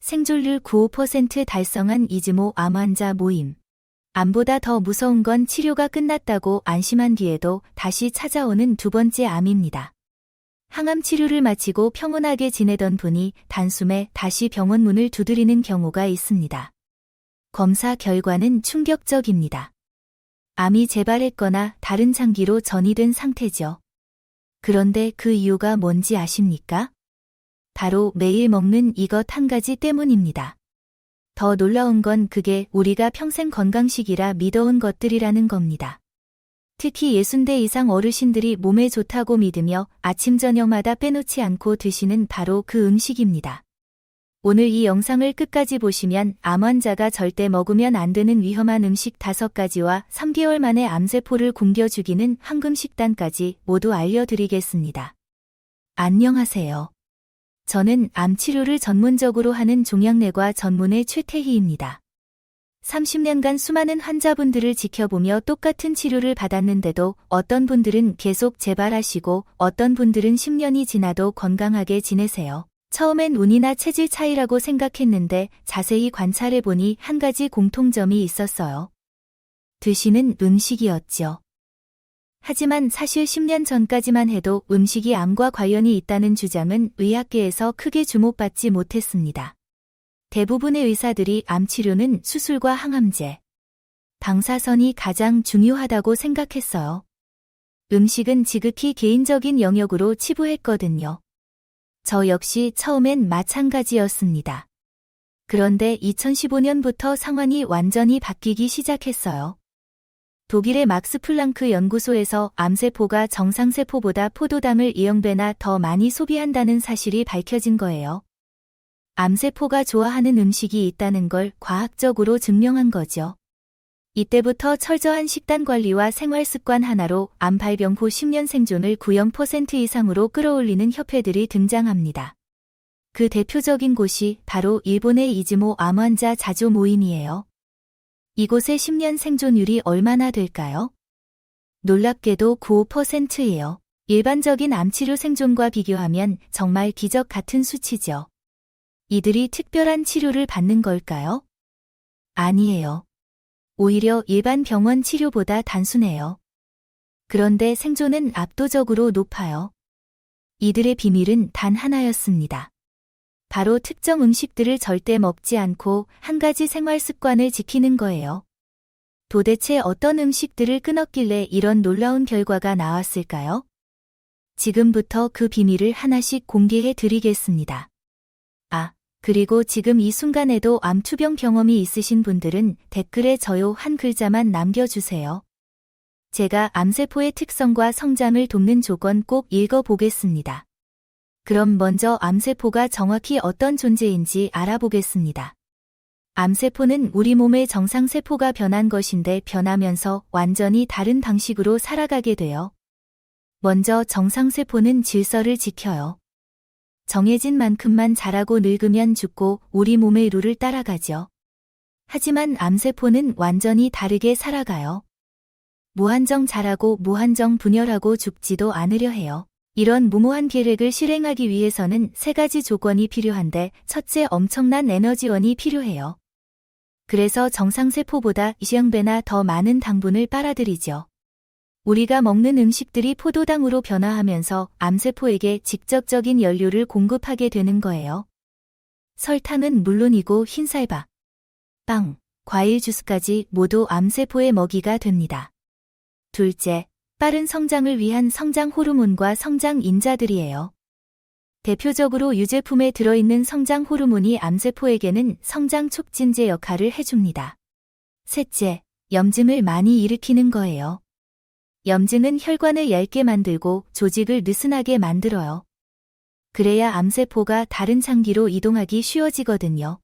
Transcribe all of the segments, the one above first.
생존율 95% 달성한 이즈모 암 환자 모임. 암보다 더 무서운 건 치료가 끝났다고 안심한 뒤에도 다시 찾아오는 두 번째 암입니다. 항암 치료를 마치고 평온하게 지내던 분이 단숨에 다시 병원 문을 두드리는 경우가 있습니다. 검사 결과는 충격적입니다. 암이 재발했거나 다른 장기로 전이된 상태죠. 그런데 그 이유가 뭔지 아십니까? 바로 매일 먹는 이것 한 가지 때문입니다. 더 놀라운 건 그게 우리가 평생 건강식이라 믿어온 것들이라는 겁니다. 특히 60대 이상 어르신들이 몸에 좋다고 믿으며 아침 저녁마다 빼놓지 않고 드시는 바로 그 음식입니다. 오늘 이 영상을 끝까지 보시면 암 환자가 절대 먹으면 안 되는 위험한 음식 5가지와 3개월 만에 암세포를 굶겨 죽이는 황금 식단까지 모두 알려드리겠습니다. 안녕하세요. 저는 암 치료를 전문적으로 하는 종양내과 전문의 최태희입니다. 30년간 수많은 환자분들을 지켜보며 똑같은 치료를 받았는데도 어떤 분들은 계속 재발하시고 어떤 분들은 10년이 지나도 건강하게 지내세요. 처음엔 운이나 체질 차이라고 생각했는데 자세히 관찰해보니 한 가지 공통점이 있었어요. 드시는 음식이었죠. 하지만 사실 10년 전까지만 해도 음식이 암과 관련이 있다는 주장은 의학계에서 크게 주목받지 못했습니다. 대부분의 의사들이 암 치료는 수술과 항암제, 방사선이 가장 중요하다고 생각했어요. 음식은 지극히 개인적인 영역으로 치부했거든요. 저 역시 처음엔 마찬가지였습니다. 그런데 2015년부터 상황이 완전히 바뀌기 시작했어요. 독일의 막스 플랑크 연구소에서 암세포가 정상세포보다 포도당을 2,000배나 더 많이 소비한다는 사실이 밝혀진 거예요. 암세포가 좋아하는 음식이 있다는 걸 과학적으로 증명한 거죠. 이때부터 철저한 식단 관리와 생활습관 하나로 암 발병 후 10년 생존을 90% 이상으로 끌어올리는 협회들이 등장합니다. 그 대표적인 곳이 바로 일본의 이즈모 암 환자 자조 모임이에요. 이곳의 10년 생존율이 얼마나 될까요? 놀랍게도 95%예요. 일반적인 암치료 생존과 비교하면 정말 기적 같은 수치죠. 이들이 특별한 치료를 받는 걸까요? 아니에요. 오히려 일반 병원 치료보다 단순해요. 그런데 생존은 압도적으로 높아요. 이들의 비밀은 단 하나였습니다. 바로 특정 음식들을 절대 먹지 않고 한 가지 생활 습관을 지키는 거예요. 도대체 어떤 음식들을 끊었길래 이런 놀라운 결과가 나왔을까요? 지금부터 그 비밀을 하나씩 공개해 드리겠습니다. 그리고 지금 이 순간에도 암 투병 경험이 있으신 분들은 댓글에 저요 한 글자만 남겨주세요. 제가 암세포의 특성과 성장을 돕는 조건 꼭 읽어보겠습니다. 그럼 먼저 암세포가 정확히 어떤 존재인지 알아보겠습니다. 암세포는 우리 몸의 정상세포가 변한 것인데 변하면서 완전히 다른 방식으로 살아가게 돼요. 먼저 정상세포는 질서를 지켜요. 정해진 만큼만 자라고 늙으면 죽고 우리 몸의 룰을 따라가죠. 하지만 암세포는 완전히 다르게 살아가요. 무한정 자라고 무한정 분열하고 죽지도 않으려 해요. 이런 무모한 계획을 실행하기 위해서는 3가지 조건이 필요한데 첫째, 엄청난 에너지원이 필요해요. 그래서 정상세포보다 20배나 더 많은 당분을 빨아들이죠. 우리가 먹는 음식들이 포도당으로 변화하면서 암세포에게 직접적인 연료를 공급하게 되는 거예요. 설탕은 물론이고 흰쌀밥, 빵, 과일 주스까지 모두 암세포의 먹이가 됩니다. 둘째, 빠른 성장을 위한 성장 호르몬과 성장 인자들이에요. 대표적으로 유제품에 들어있는 성장 호르몬이 암세포에게는 성장 촉진제 역할을 해줍니다. 셋째, 염증을 많이 일으키는 거예요. 염증은 혈관을 얇게 만들고 조직을 느슨하게 만들어요. 그래야 암세포가 다른 장기로 이동하기 쉬워지거든요.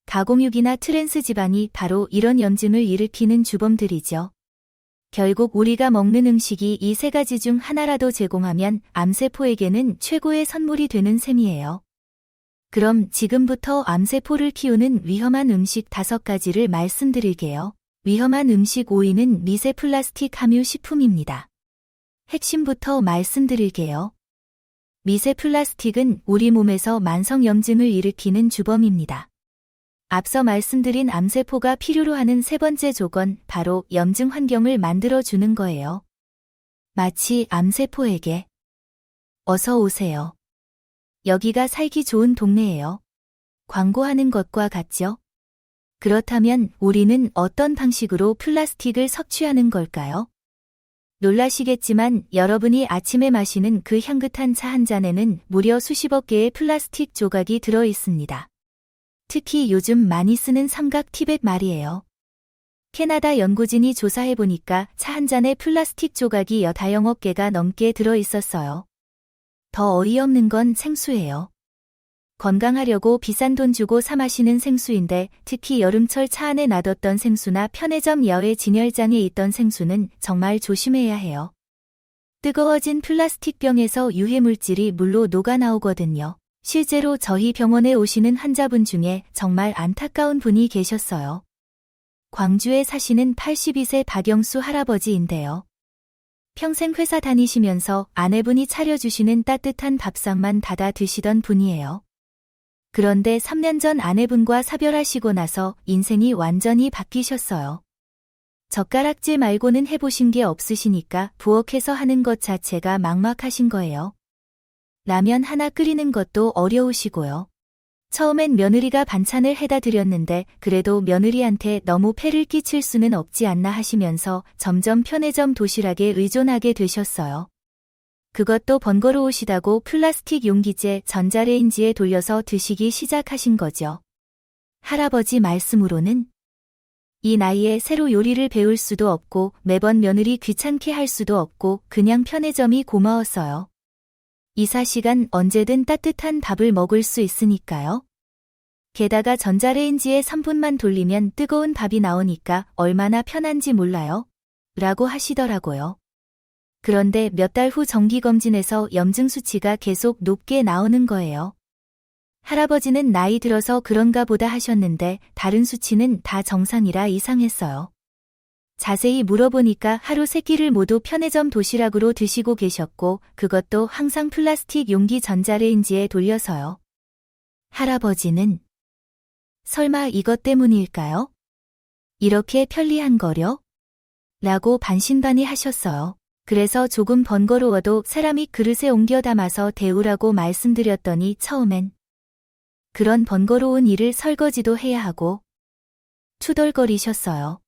가공육이나 트랜스 지방이 바로 이런 염증을 일으키는 주범들이죠. 결국 우리가 먹는 음식이 이 3가지 중 하나라도 제공하면 암세포에게는 최고의 선물이 되는 셈이에요. 그럼 지금부터 암세포를 키우는 위험한 음식 5가지를 말씀드릴게요. 위험한 음식 5위는 미세 플라스틱 함유 식품입니다. 핵심부터 말씀드릴게요. 미세 플라스틱은 우리 몸에서 만성염증을 일으키는 주범입니다. 앞서 말씀드린 암세포가 필요로 하는 세 번째 조건, 바로 염증 환경을 만들어주는 거예요. 마치 암세포에게 어서 오세요. 여기가 살기 좋은 동네예요. 광고하는 것과 같죠? 그렇다면 우리는 어떤 방식으로 플라스틱을 섭취하는 걸까요? 놀라시겠지만 여러분이 아침에 마시는 그 향긋한 차 한 잔에는 무려 수십억 개의 플라스틱 조각이 들어 있습니다. 특히 요즘 많이 쓰는 삼각 티백 말이에요. 캐나다 연구진이 조사해보니까 차 한 잔에 플라스틱 조각이 15억 개가 넘게 들어 있었어요. 더 어이없는 건 생수예요. 건강하려고 비싼 돈 주고 사 마시는 생수인데 특히 여름철 차 안에 놔뒀던 생수나 편의점 야외 진열장에 있던 생수는 정말 조심해야 해요. 뜨거워진 플라스틱 병에서 유해물질이 물로 녹아나오거든요. 실제로 저희 병원에 오시는 환자분 중에 정말 안타까운 분이 계셨어요. 광주에 사시는 82세 박영수 할아버지인데요. 평생 회사 다니시면서 아내분이 차려주시는 따뜻한 밥상만 받아 드시던 분이에요. 그런데 3년 전 아내분과 사별하시고 나서 인생이 완전히 바뀌셨어요. 젓가락질 말고는 해보신 게 없으시니까 부엌에서 하는 것 자체가 막막하신 거예요. 라면 하나 끓이는 것도 어려우시고요. 처음엔 며느리가 반찬을 해다 드렸는데 그래도 며느리한테 너무 폐를 끼칠 수는 없지 않나 하시면서 점점 편의점 도시락에 의존하게 되셨어요. 그것도 번거로우시다고 플라스틱 용기째 전자레인지에 돌려서 드시기 시작하신 거죠. 할아버지 말씀으로는 이 나이에 새로 요리를 배울 수도 없고 매번 며느리 귀찮게 할 수도 없고 그냥 편의점이 고마웠어요. 이사시간 언제든 따뜻한 밥을 먹을 수 있으니까요. 게다가 전자레인지에 3분만 돌리면 뜨거운 밥이 나오니까 얼마나 편한지 몰라요. 라고 하시더라고요. 그런데 몇 달 후 정기검진에서 염증 수치가 계속 높게 나오는 거예요. 할아버지는 나이 들어서 그런가 보다 하셨는데 다른 수치는 다 정상이라 이상했어요. 자세히 물어보니까 하루 3끼를 모두 편의점 도시락으로 드시고 계셨고 그것도 항상 플라스틱 용기 전자레인지에 돌려서요. 할아버지는 설마 이것 때문일까요? 이렇게 편리한 거려? 라고 반신반의 하셨어요. 그래서 조금 번거로워도 세라믹 그릇에 옮겨 담아서 데우라고 말씀드렸더니 처음엔 그런 번거로운 일을 설거지도 해야 하고 투덜거리셨어요.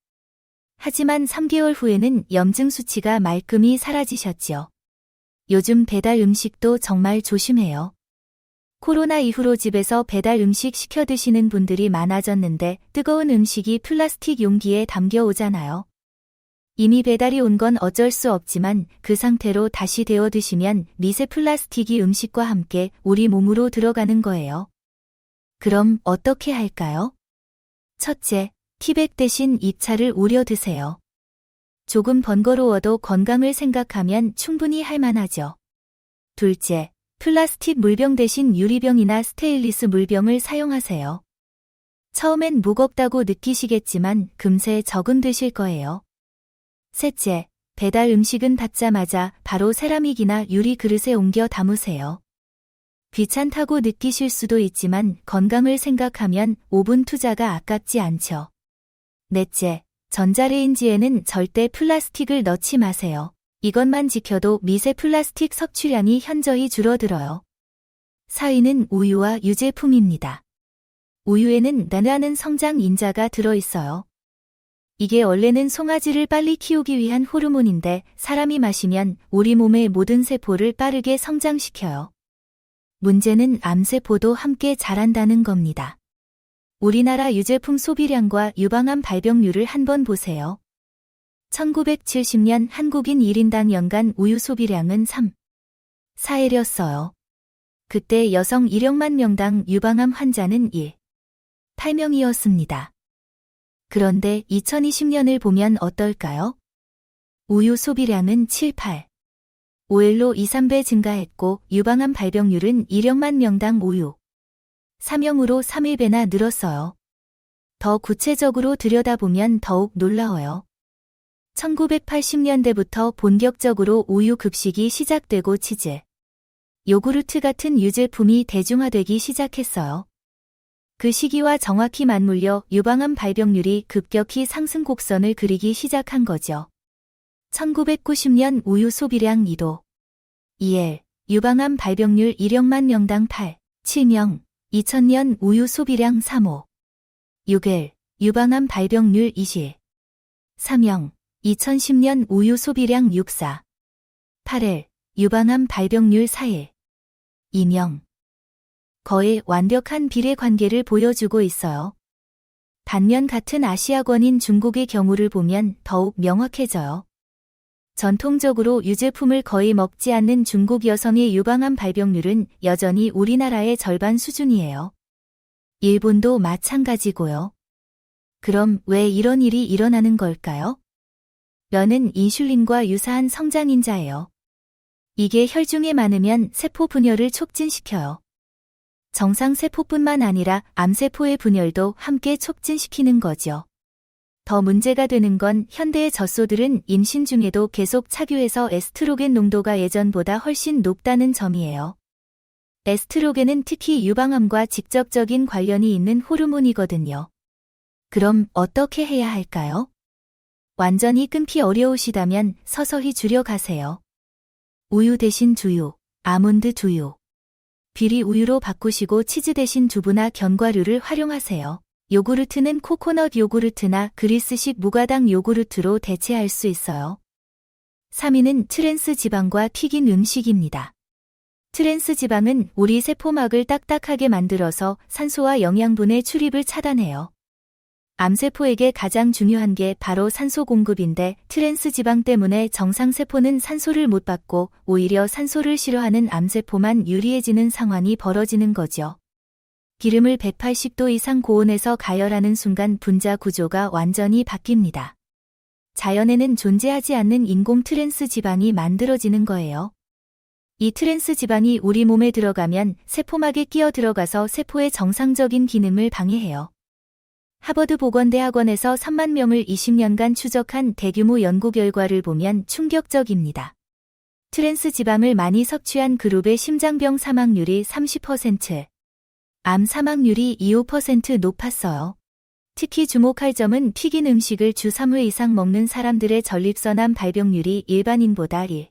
하지만 3개월 후에는 염증 수치가 말끔히 사라지셨죠. 요즘 배달 음식도 정말 조심해요. 코로나 이후로 집에서 배달 음식 시켜 드시는 분들이 많아졌는데 뜨거운 음식이 플라스틱 용기에 담겨 오잖아요. 이미 배달이 온 건 어쩔 수 없지만 그 상태로 다시 데워 드시면 미세 플라스틱이 음식과 함께 우리 몸으로 들어가는 거예요. 그럼 어떻게 할까요? 첫째, 티백 대신 잎차를 우려 드세요. 조금 번거로워도 건강을 생각하면 충분히 할 만하죠. 둘째, 플라스틱 물병 대신 유리병이나 스테인리스 물병을 사용하세요. 처음엔 무겁다고 느끼시겠지만 금세 적응되실 거예요. 셋째, 배달 음식은 받자마자 바로 세라믹이나 유리 그릇에 옮겨 담으세요. 귀찮다고 느끼실 수도 있지만 건강을 생각하면 오븐 투자가 아깝지 않죠. 넷째, 전자레인지에는 절대 플라스틱을 넣지 마세요. 이것만 지켜도 미세 플라스틱 섭취량이 현저히 줄어들어요. 4위는 우유와 유제품입니다. 우유에는 나노하는 성장 인자가 들어있어요. 이게 원래는 송아지를 빨리 키우기 위한 호르몬인데 사람이 마시면 우리 몸의 모든 세포를 빠르게 성장시켜요. 문제는 암세포도 함께 자란다는 겁니다. 우리나라 유제품 소비량과 유방암 발병률을 한번 보세요. 1970년 한국인 1인당 연간 우유 소비량은 3.4일이었어요. 그때 여성 1억만 명당 유방암 환자는 1.8명이었습니다. 그런데 2020년을 보면 어떨까요? 우유 소비량은 7.8.5일로 2~3배 증가했고 유방암 발병률은 1억만 명당 우유 3명으로 3일배나 늘었어요. 더 구체적으로 들여다보면 더욱 놀라워요. 1980년대부터 본격적으로 우유 급식이 시작되고 치즈, 요구르트 같은 유제품이 대중화되기 시작했어요. 그 시기와 정확히 맞물려 유방암 발병률이 급격히 상승 곡선을 그리기 시작한 거죠. 1990년 우유 소비량 2도. 2엘, 유방암 발병률 1억만 명당 8, 7명, 2000년 우유 소비량 3호. 6엘, 유방암 발병률 20, 3명, 2010년 우유 소비량 64. 8엘, 유방암 발병률 4일, 2명. 거의 완벽한 비례 관계를 보여주고 있어요. 반면 같은 아시아권인 중국의 경우를 보면 더욱 명확해져요. 전통적으로 유제품을 거의 먹지 않는 중국 여성의 유방암 발병률은 여전히 우리나라의 절반 수준이에요. 일본도 마찬가지고요. 그럼 왜 이런 일이 일어나는 걸까요? 면은 인슐린과 유사한 성장인자예요. 이게 혈중에 많으면 세포 분열을 촉진시켜요. 정상세포뿐만 아니라 암세포의 분열도 함께 촉진시키는 거죠. 더 문제가 되는 건 현대의 젖소들은 임신 중에도 계속 착유해서 에스트로겐 농도가 예전보다 훨씬 높다는 점이에요. 에스트로겐은 특히 유방암과 직접적인 관련이 있는 호르몬이거든요. 그럼 어떻게 해야 할까요? 완전히 끊기 어려우시다면 서서히 줄여가세요. 우유 대신 두유, 아몬드 두유. 비리 우유로 바꾸시고 치즈 대신 두부나 견과류를 활용하세요. 요구르트는 코코넛 요구르트나 그리스식 무가당 요구르트로 대체할 수 있어요. 3위는 트랜스 지방과 튀긴 음식입니다. 트랜스 지방은 우리 세포막을 딱딱하게 만들어서 산소와 영양분의 출입을 차단해요. 암세포에게 가장 중요한 게 바로 산소 공급인데 트랜스 지방 때문에 정상세포는 산소를 못 받고 오히려 산소를 싫어하는 암세포만 유리해지는 상황이 벌어지는 거죠. 기름을 180도 이상 고온에서 가열하는 순간 분자 구조가 완전히 바뀝니다. 자연에는 존재하지 않는 인공 트랜스 지방이 만들어지는 거예요. 이 트랜스 지방이 우리 몸에 들어가면 세포막에 끼어 들어가서 세포의 정상적인 기능을 방해해요. 하버드 보건대학원에서 3만 명을 20년간 추적한 대규모 연구 결과를 보면 충격적입니다. 트랜스 지방을 많이 섭취한 그룹의 심장병 사망률이 30%, 암 사망률이 25% 높았어요. 특히 주목할 점은 튀긴 음식을 주 3회 이상 먹는 사람들의 전립선암 발병률이 일반인보다 1,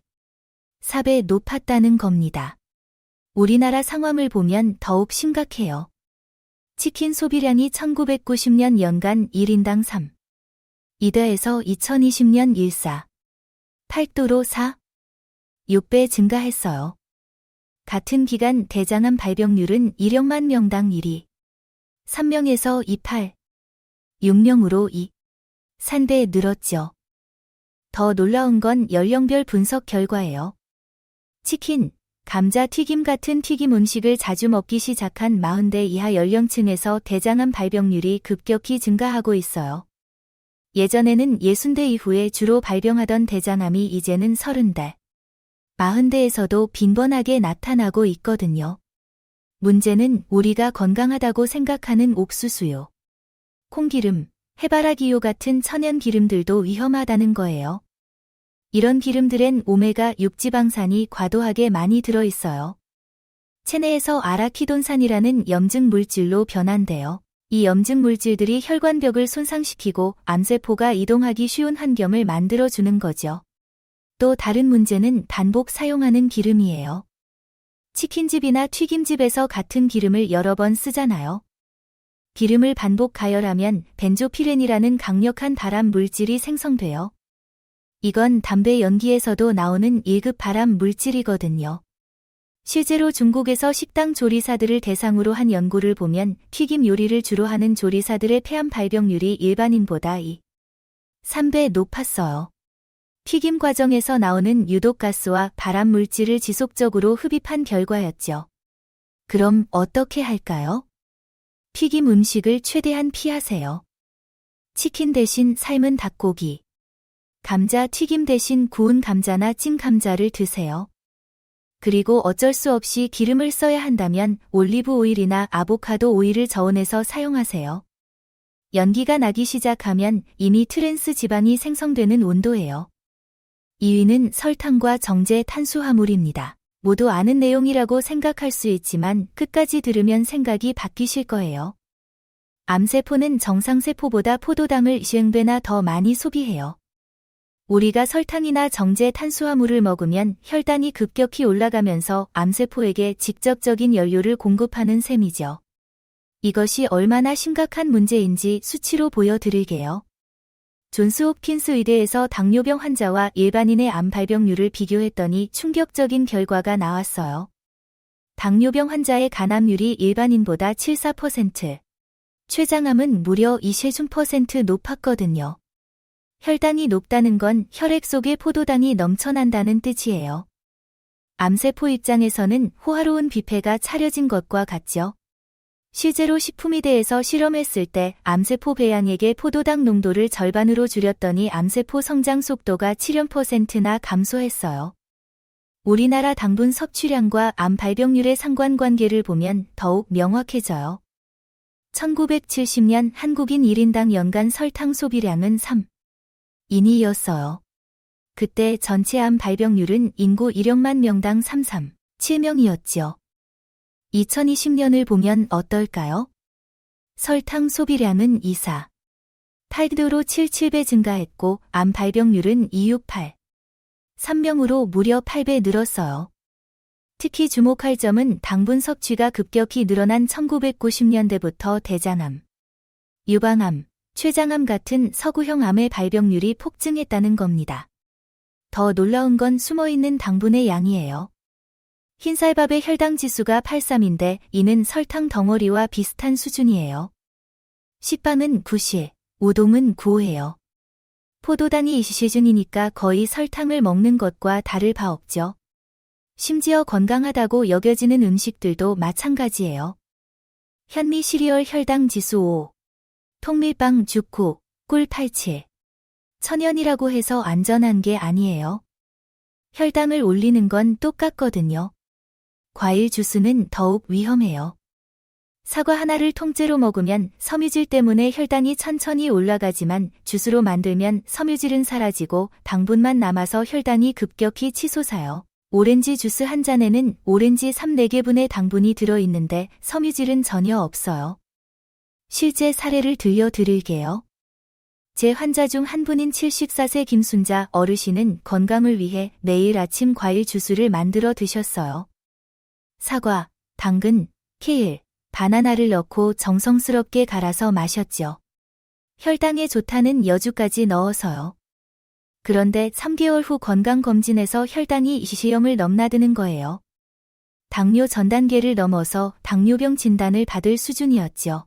4배 높았다는 겁니다. 우리나라 상황을 보면 더욱 심각해요. 치킨 소비량이 1990년 연간 1인당 3, 2대에서 2020년 1.4, 8도로 4, 6배 증가했어요. 같은 기간 대장암 발병률은 1억만 명당 1위, 3명에서 28, 6명으로 2, 3배 늘었죠. 더 놀라운 건 연령별 분석 결과예요. 치킨, 감자 튀김 같은 튀김 음식을 자주 먹기 시작한 40대 이하 연령층에서 대장암 발병률이 급격히 증가하고 있어요. 예전에는 60대 이후에 주로 발병하던 대장암이 이제는 30대, 40대에서도 빈번하게 나타나고 있거든요. 문제는 우리가 건강하다고 생각하는 옥수수요, 콩기름, 해바라기요 같은 천연 기름들도 위험하다는 거예요. 이런 기름들엔 오메가6 지방산이 과도하게 많이 들어있어요. 체내에서 아라키돈산이라는 염증 물질로 변환돼요. 이 염증 물질들이 혈관벽을 손상시키고 암세포가 이동하기 쉬운 환경을 만들어주는 거죠. 또 다른 문제는 반복 사용하는 기름이에요. 치킨집이나 튀김집에서 같은 기름을 여러 번 쓰잖아요. 기름을 반복 가열하면 벤조피렌이라는 강력한 발암 물질이 생성돼요. 이건 담배 연기에서도 나오는 1급 발암 물질이거든요. 실제로 중국에서 식당 조리사들을 대상으로 한 연구를 보면 튀김 요리를 주로 하는 조리사들의 폐암 발병률이 일반인보다 2, 3배 높았어요. 튀김 과정에서 나오는 유독가스와 발암 물질을 지속적으로 흡입한 결과였죠. 그럼 어떻게 할까요? 튀김 음식을 최대한 피하세요. 치킨 대신 삶은 닭고기, 감자 튀김 대신 구운 감자나 찐 감자를 드세요. 그리고 어쩔 수 없이 기름을 써야 한다면 올리브 오일이나 아보카도 오일을 저온해서 사용하세요. 연기가 나기 시작하면 이미 트랜스 지방이 생성되는 온도예요. 2위는 설탕과 정제 탄수화물입니다. 모두 아는 내용이라고 생각할 수 있지만 끝까지 들으면 생각이 바뀌실 거예요. 암세포는 정상세포보다 포도당을 10배나 더 많이 소비해요. 우리가 설탕이나 정제 탄수화물을 먹으면 혈당이 급격히 올라가면서 암세포에게 직접적인 연료를 공급하는 셈이죠. 이것이 얼마나 심각한 문제인지 수치로 보여드릴게요. 존스 홉킨스 의대에서 당뇨병 환자와 일반인의 암 발병률을 비교했더니 충격적인 결과가 나왔어요. 당뇨병 환자의 간암률이 일반인보다 74%, 췌장암은 무려 20% 높았거든요. 혈당이 높다는 건 혈액 속에 포도당이 넘쳐난다는 뜻이에요. 암세포 입장에서는 호화로운 뷔페가 차려진 것과 같죠. 실제로 식품의대에서 실험했을 때 암세포 배양액의 포도당 농도를 절반으로 줄였더니 암세포 성장 속도가 7%나 감소했어요. 우리나라 당분 섭취량과 암 발병률의 상관관계를 보면 더욱 명확해져요. 1970년 한국인 1인당 연간 설탕 소비량은 3인이었어요. 그때 전체 암 발병률은 인구 1억만 명당 337명이었죠. 2020년을 보면 어떨까요? 설탕 소비량은 2.4~8도로 77배 증가했고 암 발병률은 268.3명으로 무려 8배 늘었어요. 특히 주목할 점은 당분 섭취가 급격히 늘어난 1990년대부터 대장암, 유방암, 췌장암 같은 서구형 암의 발병률이 폭증했다는 겁니다. 더 놀라운 건 숨어있는 당분의 양이에요. 흰쌀밥의 혈당 지수가 83인데 이는 설탕 덩어리와 비슷한 수준이에요. 식빵은 90, 우동은 9예요. 포도당이 20시중이니까 거의 설탕을 먹는 것과 다를 바 없죠. 심지어 건강하다고 여겨지는 음식들도 마찬가지예요. 현미 시리얼 혈당 지수 5, 통밀빵 죽 9, 꿀 87. 천연이라고 해서 안전한 게 아니에요. 혈당을 올리는 건 똑같거든요. 과일 주스는 더욱 위험해요. 사과 하나를 통째로 먹으면 섬유질 때문에 혈당이 천천히 올라가지만 주스로 만들면 섬유질은 사라지고 당분만 남아서 혈당이 급격히 치솟아요. 오렌지 주스 한 잔에는 오렌지 3~4개분의 당분이 들어있는데 섬유질은 전혀 없어요. 실제 사례를 들려드릴게요. 제 환자 중 한 분인 74세 김순자 어르신은 건강을 위해 매일 아침 과일 주스를 만들어 드셨어요. 사과, 당근, 케일, 바나나를 넣고 정성스럽게 갈아서 마셨죠. 혈당에 좋다는 여주까지 넣어서요. 그런데 3개월 후 건강검진에서 혈당이 20을 넘나드는 거예요. 당뇨 전 단계를 넘어서 당뇨병 진단을 받을 수준이었죠.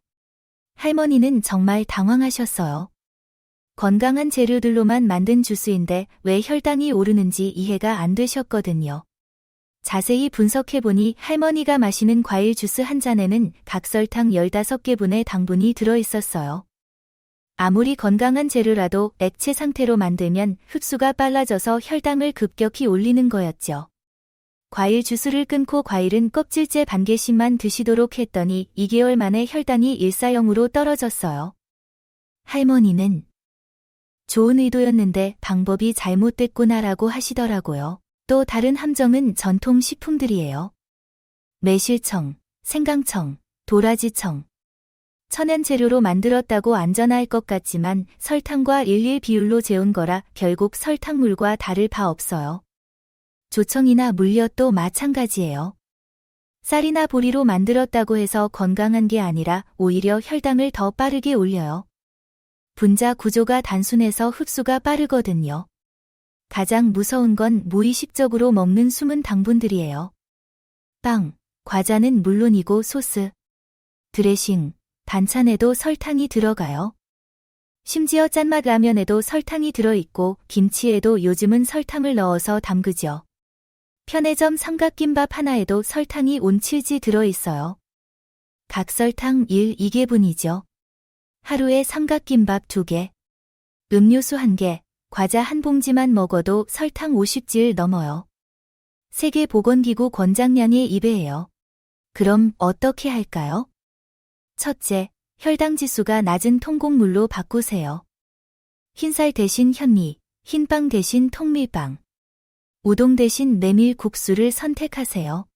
할머니는 정말 당황하셨어요. 건강한 재료들로만 만든 주스인데 왜 혈당이 오르는지 이해가 안 되셨거든요. 자세히 분석해보니 할머니가 마시는 과일 주스 한 잔에는 각설탕 15개분의 당분이 들어있었어요. 아무리 건강한 재료라도 액체 상태로 만들면 흡수가 빨라져서 혈당을 급격히 올리는 거였죠. 과일 주스를 끊고 과일은 껍질째 반 개씩만 드시도록 했더니 2개월 만에 혈당이 140으로 떨어졌어요. 할머니는 좋은 의도였는데 방법이 잘못됐구나라고 하시더라고요. 또 다른 함정은 전통 식품들이에요. 매실청, 생강청, 도라지청. 천연 재료로 만들었다고 안전할 것 같지만 설탕과 일일 비율로 재운 거라 결국 설탕물과 다를 바 없어요. 조청이나 물엿도 마찬가지예요. 쌀이나 보리로 만들었다고 해서 건강한 게 아니라 오히려 혈당을 더 빠르게 올려요. 분자 구조가 단순해서 흡수가 빠르거든요. 가장 무서운 건 무의식적으로 먹는 숨은 당분들이에요. 빵, 과자는 물론이고 소스, 드레싱, 반찬에도 설탕이 들어가요. 심지어 짠맛 라면에도 설탕이 들어있고 김치에도 요즘은 설탕을 넣어서 담그죠. 편의점 삼각김밥 하나에도 설탕이 온칠지 들어있어요. 각설탕 1~2개분이죠. 하루에 삼각김밥 2개, 음료수 1개, 과자 한 봉지만 먹어도 설탕 50질 넘어요. 세계보건기구 권장량의 2배예요. 그럼 어떻게 할까요? 첫째, 혈당 지수가 낮은 통곡물로 바꾸세요. 흰쌀 대신 현미, 흰빵 대신 통밀빵. 우동 대신 메밀 국수를 선택하세요.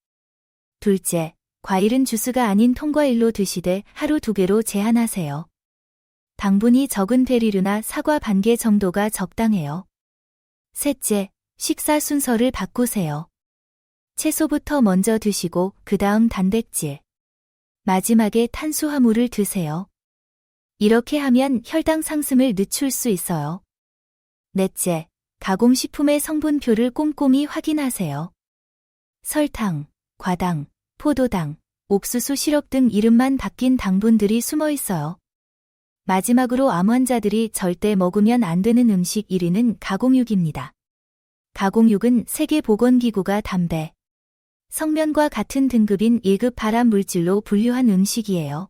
둘째, 과일은 주스가 아닌 통과일로 드시되 하루 2개로 제한하세요. 당분이 적은 베리류나 사과 반 개 정도가 적당해요. 셋째, 식사 순서를 바꾸세요. 채소부터 먼저 드시고 그 다음 단백질, 마지막에 탄수화물을 드세요. 이렇게 하면 혈당 상승을 늦출 수 있어요. 넷째, 가공식품의 성분표를 꼼꼼히 확인하세요. 설탕, 과당, 포도당, 옥수수 시럽 등 이름만 바뀐 당분들이 숨어 있어요. 마지막으로 암 환자들이 절대 먹으면 안 되는 음식 1위는 가공육입니다. 가공육은 세계보건기구가 담배, 성면과 같은 등급인 1급 발암 물질로 분류한 음식이에요.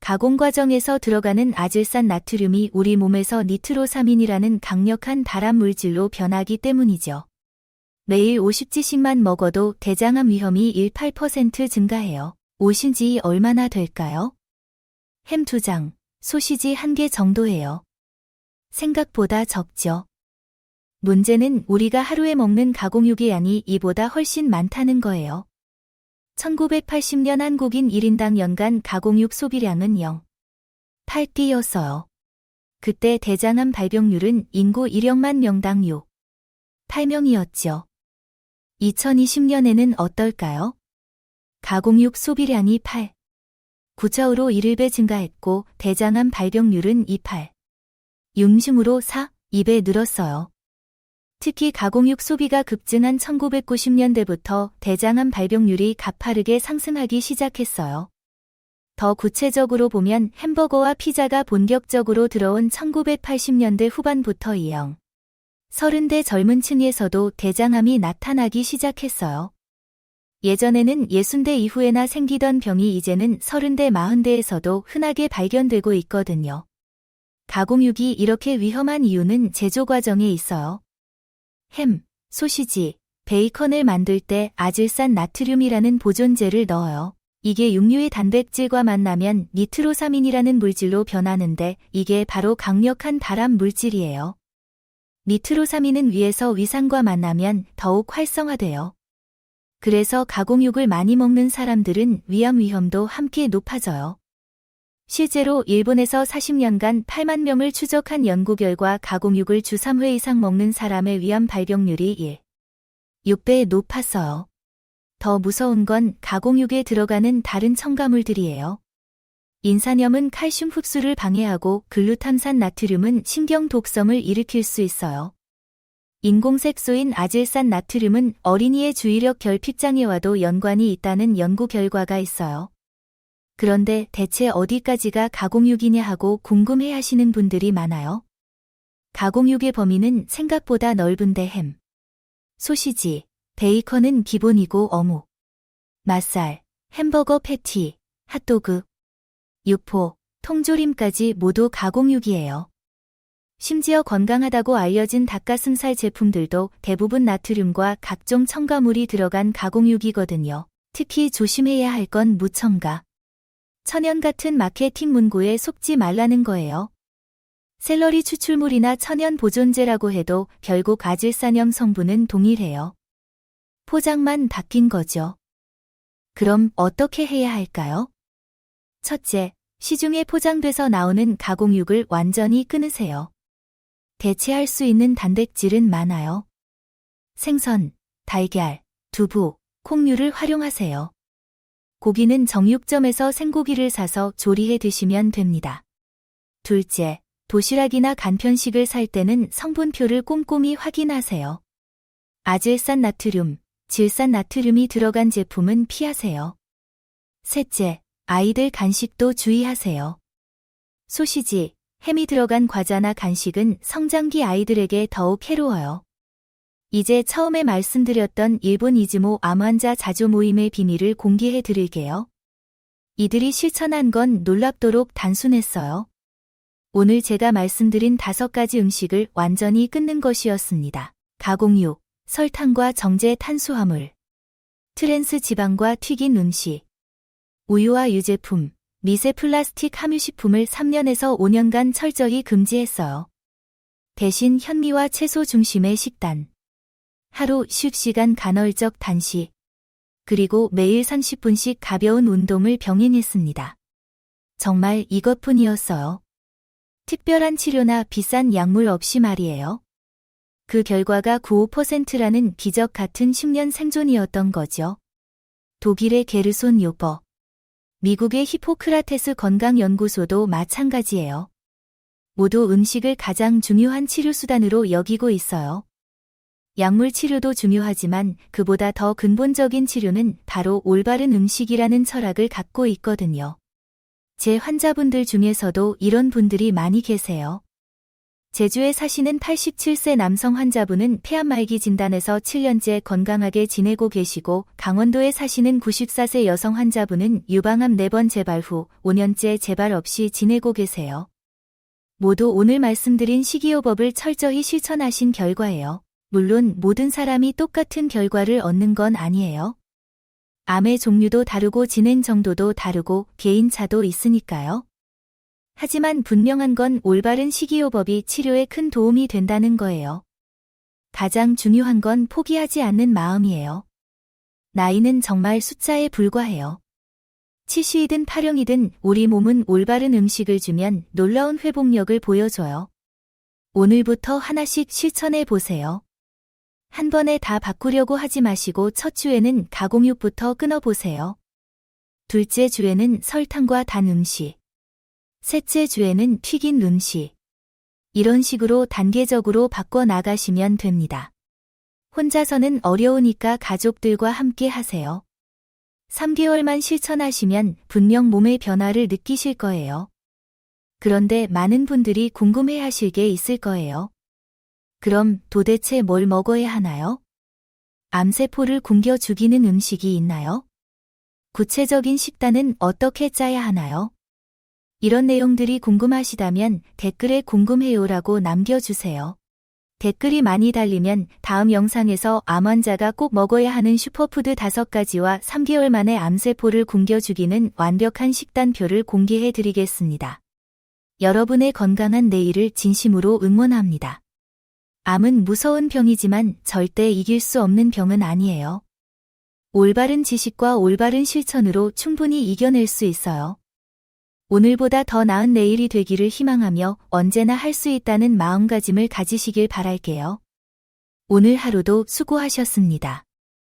가공 과정에서 들어가는 아질산 나트륨이 우리 몸에서 니트로사민이라는 강력한 발암 물질로 변하기 때문이죠. 매일 50지씩만 먹어도 대장암 위험이 18% 증가해요. 오신지 얼마나 될까요? 햄 2장, 소시지 1개 정도예요. 생각보다 적죠. 문제는 우리가 하루에 먹는 가공육의 양이 이보다 훨씬 많다는 거예요. 1980년 한국인 1인당 연간 가공육 소비량은 0.8D였어요. 그때 대장암 발병률은 인구 1억만 명당 8명이었죠. 2020년에는 어떨까요? 가공육 소비량이 9.9%로 1배 증가했고 대장암 발병률은 6중으로 2배 늘었어요. 특히 가공육 소비가 급증한 1990년대부터 대장암 발병률이 가파르게 상승하기 시작했어요. 더 구체적으로 보면 햄버거와 피자가 본격적으로 들어온 1980년대 후반부터 30대 젊은 층에서도 대장암이 나타나기 시작했어요. 예전에는 60대 이후에나 생기던 병이 이제는 30대 40대에서도 흔하게 발견되고 있거든요. 가공육이 이렇게 위험한 이유는 제조 과정에 있어요. 햄, 소시지, 베이컨을 만들 때 아질산 나트륨이라는 보존제를 넣어요. 이게 육류의 단백질과 만나면 니트로사민이라는 물질로 변하는데 이게 바로 강력한 발암 물질이에요. 니트로사민은 위에서 위산과 만나면 더욱 활성화돼요. 그래서 가공육을 많이 먹는 사람들은 위암 위험도 함께 높아져요. 실제로 일본에서 40년간 8만 명을 추적한 연구 결과 가공육을 주 3회 이상 먹는 사람의 위암 발병률이 6배 높았어요. 더 무서운 건 가공육에 들어가는 다른 첨가물들이에요. 인산염은 칼슘 흡수를 방해하고 글루탐산 나트륨은 신경 독성을 일으킬 수 있어요. 인공색소인 아질산 나트륨은 어린이의 주의력 결핍장애와도 연관이 있다는 연구 결과가 있어요. 그런데 대체 어디까지가 가공육이냐 하고 궁금해 하시는 분들이 많아요. 가공육의 범위는 생각보다 넓은데 햄, 소시지, 베이컨은 기본이고 어묵, 맛살, 햄버거 패티, 핫도그, 육포, 통조림까지 모두 가공육이에요. 심지어 건강하다고 알려진 닭가슴살 제품들도 대부분 나트륨과 각종 첨가물이 들어간 가공육이거든요. 특히 조심해야 할 건 무첨가, 천연 같은 마케팅 문구에 속지 말라는 거예요. 샐러리 추출물이나 천연 보존제라고 해도 결국 아질산염 성분은 동일해요. 포장만 바뀐 거죠. 그럼 어떻게 해야 할까요? 첫째, 시중에 포장돼서 나오는 가공육을 완전히 끊으세요. 대체할 수 있는 단백질은 많아요. 생선, 달걀, 두부, 콩류를 활용하세요. 고기는 정육점에서 생고기를 사서 조리해 드시면 됩니다. 둘째, 도시락이나 간편식을 살 때는 성분표를 꼼꼼히 확인하세요. 아질산 나트륨, 질산 나트륨이 들어간 제품은 피하세요. 셋째, 아이들 간식도 주의하세요. 소시지, 햄이 들어간 과자나 간식은 성장기 아이들에게 더욱 해로워요. 이제 처음에 말씀드렸던 일본 이즈모 암 환자 자조 모임의 비밀을 공개해 드릴게요. 이들이 실천한 건 놀랍도록 단순했어요. 오늘 제가 말씀드린 5가지 음식을 완전히 끊는 것이었습니다. 가공육, 설탕과 정제 탄수화물, 트랜스 지방과 튀긴 음식, 우유와 유제품, 미세 플라스틱 함유식품을 3년에서 5년간 철저히 금지했어요. 대신 현미와 채소 중심의 식단, 하루 50시간 간헐적 단식. 그리고 매일 30분씩 가벼운 운동을 병행했습니다. 정말 이것뿐이었어요. 특별한 치료나 비싼 약물 없이 말이에요. 그 결과가 95%라는 기적 같은 10년 생존이었던 거죠. 독일의 게르손 요버, 미국의 히포크라테스 건강연구소도 마찬가지예요. 모두 음식을 가장 중요한 치료수단으로 여기고 있어요. 약물 치료도 중요하지만 그보다 더 근본적인 치료는 바로 올바른 음식이라는 철학을 갖고 있거든요. 제 환자분들 중에서도 이런 분들이 많이 계세요. 제주에 사시는 87세 남성 환자분은 폐암말기 진단에서 7년째 건강하게 지내고 계시고, 강원도에 사시는 94세 여성 환자분은 유방암 4번 재발 후 5년째 재발 없이 지내고 계세요. 모두 오늘 말씀드린 식이요법을 철저히 실천하신 결과예요. 물론 모든 사람이 똑같은 결과를 얻는 건 아니에요. 암의 종류도 다르고 진행 정도도 다르고 개인차도 있으니까요. 하지만 분명한 건 올바른 식이요법이 치료에 큰 도움이 된다는 거예요. 가장 중요한 건 포기하지 않는 마음이에요. 나이는 정말 숫자에 불과해요. 70이든 80이든 우리 몸은 올바른 음식을 주면 놀라운 회복력을 보여줘요. 오늘부터 하나씩 실천해 보세요. 한 번에 다 바꾸려고 하지 마시고 첫 주에는 가공육부터 끊어보세요. 둘째 주에는 설탕과 단 음식. 셋째 주에는 튀긴 음식. 이런 식으로 단계적으로 바꿔 나가시면 됩니다. 혼자서는 어려우니까 가족들과 함께 하세요. 3개월만 실천하시면 분명 몸의 변화를 느끼실 거예요. 그런데 많은 분들이 궁금해 하실 게 있을 거예요. 그럼 도대체 뭘 먹어야 하나요? 암세포를 굶겨 죽이는 음식이 있나요? 구체적인 식단은 어떻게 짜야 하나요? 이런 내용들이 궁금하시다면 댓글에 궁금해요라고 남겨주세요. 댓글이 많이 달리면 다음 영상에서 암 환자가 꼭 먹어야 하는 슈퍼푸드 5가지와 3개월 만에 암세포를 굶겨 죽이는 완벽한 식단표를 공개해 드리겠습니다. 여러분의 건강한 내일을 진심으로 응원합니다. 암은 무서운 병이지만 절대 이길 수 없는 병은 아니에요. 올바른 지식과 올바른 실천으로 충분히 이겨낼 수 있어요. 오늘보다 더 나은 내일이 되기를 희망하며 언제나 할 수 있다는 마음가짐을 가지시길 바랄게요. 오늘 하루도 수고하셨습니다.